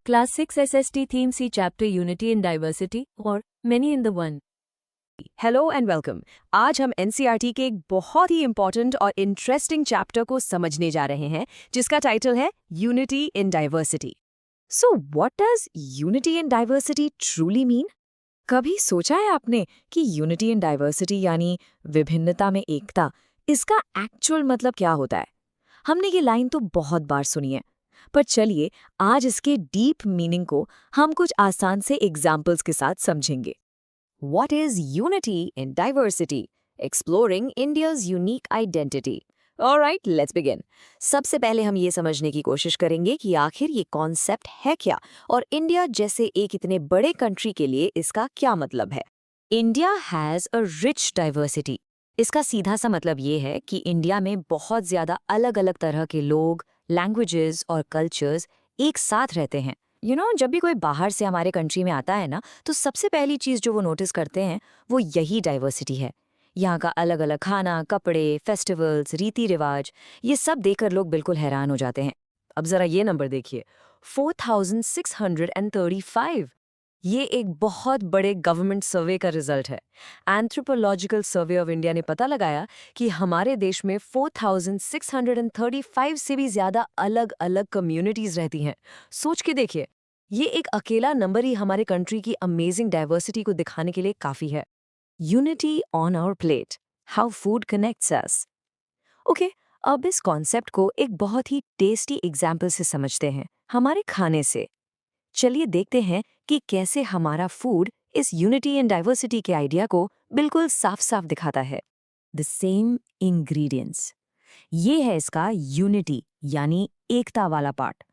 Class 6 SST Theme C Chapter Unity in Diversity or Many in the One। Hello and welcome. आज हम NCERT के एक बहुत ही important और इंटरेस्टिंग चैप्टर को समझने जा रहे हैं जिसका टाइटल है unity in diversity. So what does unity in diversity truly mean? कभी सोचा है आपने कि यूनिटी इन डाइवर्सिटी यानी विभिन्नता में एकता, इसका एक्चुअल मतलब क्या होता है? हमने ये लाइन तो बहुत बार सुनी है, पर चलिए आज इसके डीप मीनिंग को हम कुछ आसान से एग्जाम्पल्स के साथ समझेंगे। What is unity in diversity? Exploring India's unique identity. Alright, let's begin. सबसे पहले हम ये समझने की कोशिश करेंगे कि आखिर ये कॉन्सेप्ट है क्या और इंडिया जैसे एक इतने बड़े कंट्री के लिए इसका क्या मतलब है। India has a rich diversity. इसका सीधा सा मतलब ये है कि इंडिया में बहुत ज़्यादा अलग अलग तरह के लोग, लैंग्वेजेस और कल्चर्स एक साथ रहते हैं। जब भी कोई बाहर से हमारे कंट्री में आता है ना, तो सबसे पहली चीज़ जो वो नोटिस करते हैं वो यही डाइवर्सिटी है। यहाँ का अलग अलग खाना, कपड़े, फेस्टिवल्स, रीति रिवाज, ये सब देखकर लोग बिल्कुल हैरान हो जाते हैं। अब ज़रा ये नंबर देखिए, 4635। ये एक बहुत बड़े गवर्नमेंट सर्वे का रिजल्ट है। एंथ्रोपोलॉजिकल सर्वे ऑफ इंडिया ने पता लगाया कि हमारे देश में 4635 से भी ज़्यादा अलग अलग कम्युनिटीज़ रहती हैं। सोच के देखिए, ये एक अकेला नंबर ही हमारे कंट्री की अमेजिंग डाइवर्सिटी को दिखाने के लिए काफ़ी है। Unity on our plate, how food connects us. Okay, अब इस कॉन्सेप्ट को एक बहुत ही टेस्टी एग्जाम्पल से समझते हैं, हमारे खाने से। चलिए देखते हैं कि कैसे हमारा फूड इस यूनिटी एंड डाइवर्सिटी के आइडिया को बिल्कुल साफ साफ दिखाता है। द सेम इंग्रेडिएंट्स, ये है इसका यूनिटी यानी एकता वाला पार्ट।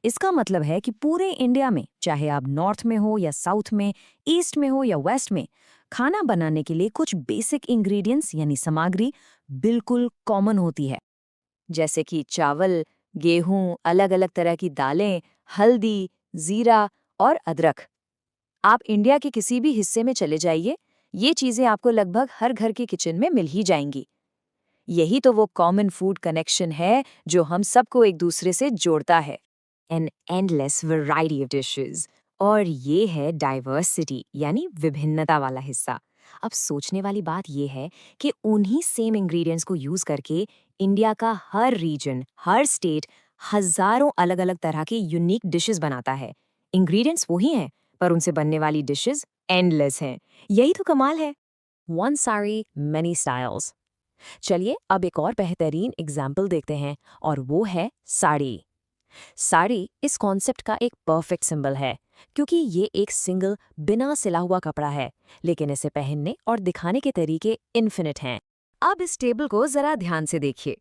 इसका मतलब है कि पूरे इंडिया में, चाहे आप नॉर्थ में हो या साउथ में, ईस्ट में हो या वेस्ट में, खाना बनाने के लिए कुछ बेसिक इंग्रेडिएंट्स यानी सामग्री बिल्कुल कॉमन होती है। जैसे कि चावल, गेहूं, अलग अलग तरह की दालें, हल्दी, जीरा और अदरक। आप इंडिया के किसी भी हिस्से में चले जाइए, ये चीजें आपको लगभग हर घर के किचन में मिल ही जाएंगी। यही तो वो कॉमन फूड कनेक्शन है जो हम सबको एक दूसरे से जोड़ता है। An endless variety of dishes. और ये है डाइवर्सिटी यानी विभिन्नता वाला हिस्सा। अब सोचने वाली बात यह है कि उन्हीं सेम इंग्रेडिएंट्स को यूज करके इंडिया का हर रीजन, हर स्टेट हजारों अलग अलग तरह के यूनिक डिशेस बनाता है। इंग्रेडिएंट्स वही हैं, पर उनसे बनने वाली डिशेस एंडलेस हैं। यही तो कमाल है। One sari many styles. चलिए अब एक और बेहतरीन एग्जाम्पल देखते हैं और वो है साड़ी। साड़ी इस कॉन्सेप्ट का एक परफेक्ट सिंबल है, क्योंकि ये एक सिंगल बिना सिला हुआ कपड़ा है, लेकिन इसे पहनने और दिखाने के तरीके इन्फिनिट हैं। अब इस टेबल को जरा ध्यान से देखिए।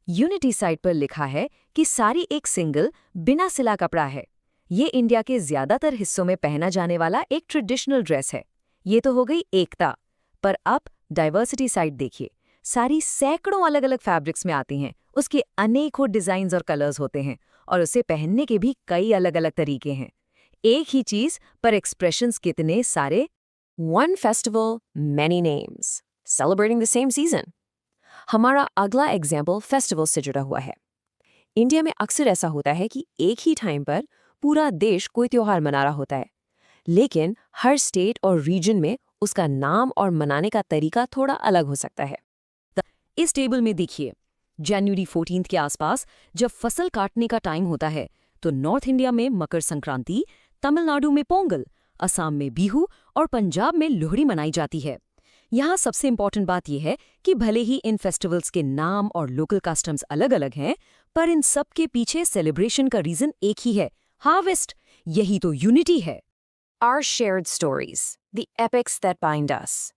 यूनिटी साइड पर लिखा है कि साड़ी एक सिंगल बिना सिला कपड़ा है। ये इंडिया के ज्यादातर हिस्सों में पहना जाने वाला एक ट्रेडिशनल ड्रेस है। ये तो हो गई एकता। पर अब डाइवर्सिटी साइड देखिए। साड़ी सैकड़ों अलग अलग फैब्रिक्स में आती हैं, उसके अनेकों डिजाइन्स और कलर्स होते हैं, और उसे पहनने के भी कई अलग अलग तरीके हैं। एक ही चीज पर एक्सप्रेशंस कितने सारे। One festival many names, celebrating the same season. हमारा अगला एग्जाम्पल फेस्टिवल से जुड़ा हुआ है। इंडिया में अक्सर ऐसा होता है कि एक ही टाइम पर पूरा देश कोई त्योहार मना रहा होता है, लेकिन हर स्टेट और रीजन में उसका नाम और मनाने का तरीका थोड़ा अलग हो सकता है। इस टेबल में देखिए, जनवरी 14 के आसपास जब फसल काटने का टाइम होता है, तो नॉर्थ इंडिया में मकर संक्रांति, तमिलनाडु में पोंगल, असम में बिहू और पंजाब में लोहड़ी मनाई जाती है। यहाँ सबसे इंपॉर्टेंट बात यह है कि भले ही इन फेस्टिवल्स के नाम और लोकल कस्टम्स अलग अलग हैं, पर इन सब के पीछे सेलिब्रेशन का रीजन एक ही है, हार्वेस्ट। यही तो यूनिटी है। Our shared stories, the epics that bind us.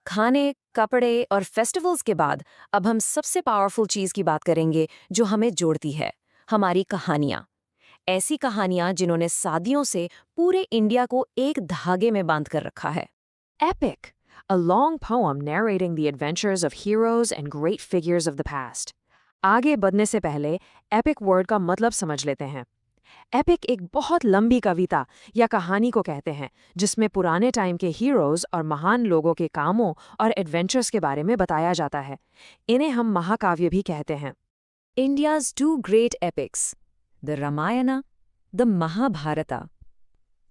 खाने, कपड़े और फेस्टिवल्स के बाद अब हम सबसे पावरफुल चीज की बात करेंगे जो हमें जोड़ती है, हमारी कहानियां। ऐसी कहानियां जिन्होंने सदियों से पूरे इंडिया को एक धागे में बांध कर रखा है। Epic, a long poem narrating the adventures of heroes and great figures of the past. आगे बढ़ने से पहले epic वर्ड का मतलब समझ लेते हैं। एपिक एक बहुत लंबी कविता या कहानी को कहते हैं जिसमें पुराने टाइम के हीरोज और महान लोगों के कामों और एडवेंचर्स के बारे में बताया जाता है। इन्हें हम महाकाव्य भी कहते हैं। India's two great epics, the Ramayana, the Mahabharata.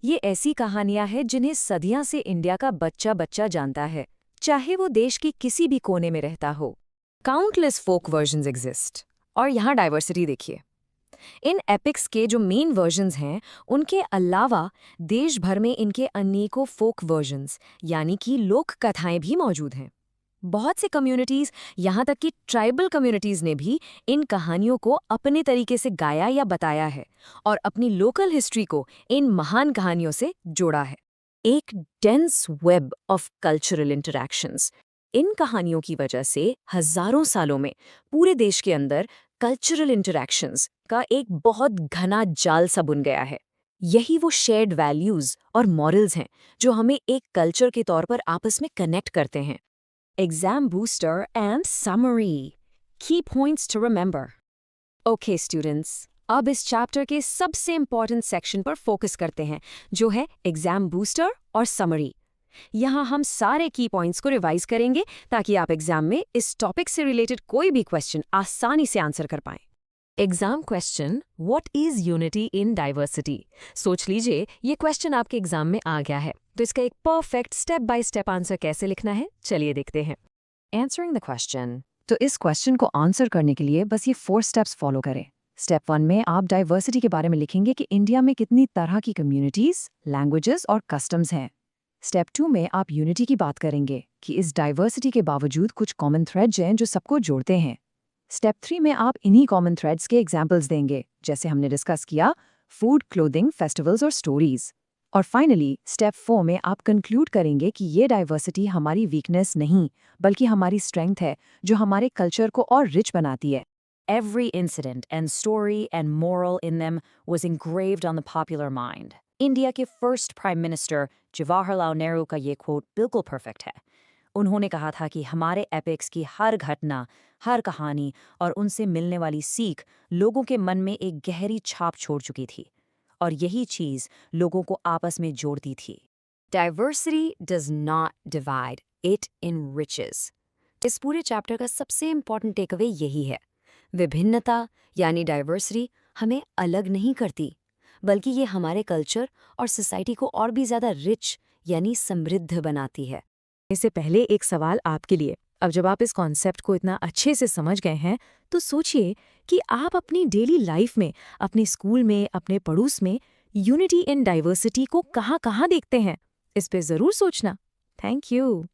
ये ऐसी कहानियां हैं जिन्हें सदियां से इंडिया का बच्चा बच्चा जानता है, चाहे वो देश के किसी भी कोने में रहता हो। काउंटलेस फोक वर्जन्स एग्जिस्ट, और यहाँ डाइवर्सिटी देखिए। इन एपिक्स के जो मेन वर्जन्स हैं, उनके अलावा देश भर में इनके अनेकों फोक वर्जन्स यानी कि लोक कथाएं भी मौजूद हैं। बहुत से कम्युनिटीज, यहाँ तक कि ट्राइबल कम्युनिटीज ने भी इन कहानियों को अपने तरीके से गाया या बताया है और अपनी लोकल हिस्ट्री को इन महान कहानियों से जोड़ा है। एक dense web of cultural interactions. इन कहानियों की वजह से हजारों सालों में पूरे देश के अंदर कल्चरल इंटरैक्शंस का एक बहुत घना जाल सा बुन गया है। यही वो शेयर्ड वैल्यूज और मॉरल्स हैं जो हमें एक कल्चर के तौर पर आपस में कनेक्ट करते हैं। Exam booster and summary, key points to remember. Okay students, अब इस चैप्टर के सबसे इंपॉर्टेंट सेक्शन पर फोकस करते हैं, जो है एग्जाम बूस्टर और समरी। यहाँ हम सारे की पॉइंट्स को रिवाइज करेंगे ताकि आप एग्जाम में इस टॉपिक से रिलेटेड कोई भी क्वेश्चन आसानी से आंसर कर पाएं। Exam question, what is unity in diversity? सोच लीजिए ये क्वेश्चन आपके एग्जाम में आ गया है, तो इसका एक perfect step by step answer कैसे लिखना है, चलिए देखते हैं। Answering the question. तो इस क्वेश्चन को आंसर करने के लिए बस ये 4 स्टेप्स फॉलो करें। स्टेप 1 में आप डाइवर्सिटी के बारे में लिखेंगे कि इंडिया में कितनी तरह की कम्युनिटीज, लैंग्वेजेस और कस्टम्स हैं। स्टेप 2 में आप यूनिटी की बात करेंगे कि इस डाइवर्सिटी के बावजूद कुछ कॉमन थ्रेड्स हैं जो सबको जोड़ते हैं। स्टेप 3 में आप इन्हीं कॉमन थ्रेड्स के एग्जाम्पल्स देंगे, जैसे हमने डिस्कस किया, फूड, क्लोथिंग, फेस्टिवल्स और स्टोरीज। और फाइनली स्टेप 4 में आप कंक्लूड करेंगे कि ये डाइवर्सिटी हमारी वीकनेस नहीं बल्कि हमारी स्ट्रेंथ है, जो हमारे कल्चर को और रिच बनाती है। Every incident and story and moral in them was engraved on the popular mind. India के first prime minister Jawaharlal Nehru का ये कोट बिल्कुल परफेक्ट है। उन्होंने कहा था कि हमारे एपिक्स की हर घटना, हर कहानी और उनसे मिलने वाली सीख लोगों के मन में एक गहरी छाप छोड़ चुकी थी, और यही चीज़ लोगों को आपस में जोड़ती थी। Diversity does not divide, it enriches. इस पूरे चैप्टर का सबसे इम्पॉर्टेंट टेकअवे यही है। विभिन्नता यानी डाइवर्सिटी हमें अलग नहीं करती, बल्कि ये हमारे कल्चर और सोसाइटी को और भी ज़्यादा रिच यानी समृद्ध बनाती है। इससे पहले एक सवाल आपके लिए। अब जब आप इस कॉन्सेप्ट को इतना अच्छे से समझ गए हैं, तो सोचिए कि आप अपनी डेली लाइफ में, अपने स्कूल में, अपने पड़ोस में यूनिटी इन डाइवर्सिटी को कहाँ-कहाँ देखते हैं। इस पे ज़रूर सोचना। Thank you.